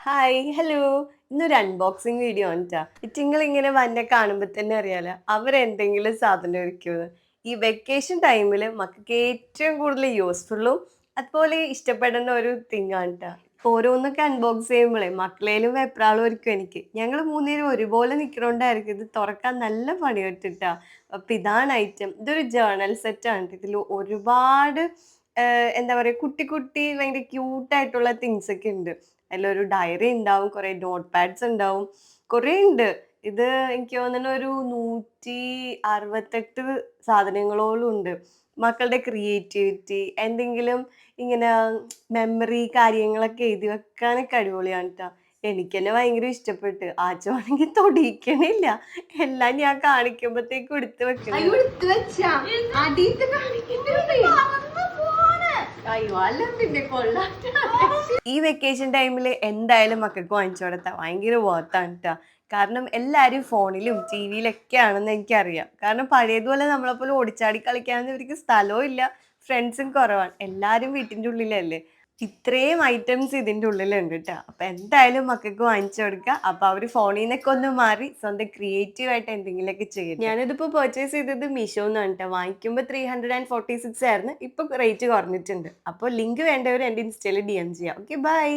Hi hello. ഇന്നൊരു unboxing video ആണ് ട്ടാ. ഇറ്റിങ്ങളിങ്ങനെ വന്നെ കാണുമ്പോ തന്നെ അറിയാലോ അവരെന്തെങ്കിലും സാധനം ഒരുക്കുമെന്ന്. ഈ വെക്കേഷൻ ടൈമില് മക്കൾക്ക് ഏറ്റവും കൂടുതൽ യൂസ്ഫുള്ളും അതുപോലെ ഇഷ്ടപ്പെടുന്ന ഒരു തിങ് ആണ് ട്ടാ. ഓരോന്നൊക്കെ അൺബോക്സ് ചെയ്യുമ്പോഴേ മക്കളേലും വെപ്രാളം ഒരുക്കും എനിക്ക്. ഞങ്ങൾ മൂന്നുപേരും ഒരുപോലെ നിൽക്കണോണ്ടായിരിക്കും ഇത് തുറക്കാൻ നല്ല പണി പറ്റിട്ടാ. അപ്പൊ ഇതാണ് ഐറ്റം. ഇതൊരു ജേർണൽ സെറ്റ് ആണ്. ഇതിൽ ഒരുപാട് എന്താ പറയാ കുട്ടി കുട്ടി ഭയങ്കര ക്യൂട്ടായിട്ടുള്ള തിങ്സ് ഒക്കെ ഉണ്ട്. അതിലൊരു ഡയറി ഉണ്ടാവും, കുറെ നോട്ട് പാഡ്സ് ഉണ്ടാവും, കുറേ ഉണ്ട്. ഇത് എനിക്ക് തോന്നുന്നു ഒരു 168 സാധനങ്ങളോളം ഉണ്ട്. മക്കളുടെ ക്രിയേറ്റിവിറ്റി എന്തെങ്കിലും ഇങ്ങനെ മെമ്മറി കാര്യങ്ങളൊക്കെ എഴുതി വെക്കാനൊക്കെ അടിപൊളിയാണ് ട്ടോ. എനിക്കെന്നെ ഭയങ്കര ഇഷ്ടപ്പെട്ട്. ആച്ചുവാണെങ്കി തൊടീക്കണില്ല. എല്ലാം ഞാൻ കാണിക്കുമ്പത്തേക്കും എടുത്ത് അയ്യോ വെക്കണേണ്. എടുത്ത് വെച്ചാ അടിയത്തെ കാണിക്കണ്ടേ അയ്യോ അല്ല പിന്നെ കൊള്ളാം. ഈ വെക്കേഷൻ ടൈമിൽ എന്തായാലും മക്കൾക്ക് വാങ്ങിച്ചു കൊടുത്താൽ ഭയങ്കര വർത്താണ് ട്ടോ. കാരണം എല്ലാവരും ഫോണിലും ടി വിയിലൊക്കെ ആണെന്ന് എനിക്കറിയാം. കാരണം പഴയതുപോലെ നമ്മളെപ്പോലെ ഓടിച്ചാടി കളിക്കാനൊന്നും ഇവർക്ക് സ്ഥലവും ഇല്ല, ഫ്രണ്ട്സും കുറവാണ്. എല്ലാവരും വീട്ടിൻ്റെ ഉള്ളിലല്ലേ. ഇത്രയും ഐറ്റംസ് ഇതിൻ്റെ ഉള്ളിലുണ്ട് ട്ടോ. അപ്പോൾ എന്തായാലും മക്കൾക്ക് വാങ്ങിച്ചു കൊടുക്കുക. അപ്പോൾ അവർ ഫോണിൽ നിന്നൊക്കെ ഒന്ന് മാറി സ്വന്തം ക്രിയേറ്റീവ് ആയിട്ട് എന്തെങ്കിലുമൊക്കെ ചെയ്യും. ഞാനിതിപ്പോൾ പർച്ചേസ് ചെയ്തത് മീഷോന്നാണ് ട്ടോ. വാങ്ങിക്കുമ്പോൾ 346 ആയിരുന്നു. ഇപ്പോൾ റേറ്റ് കുറഞ്ഞിട്ടുണ്ട്. അപ്പോൾ ലിങ്ക് വേണ്ടവർ എൻ്റെ ഇൻസ്റ്റയിൽ DM ചെയ്യാം. Okay bye.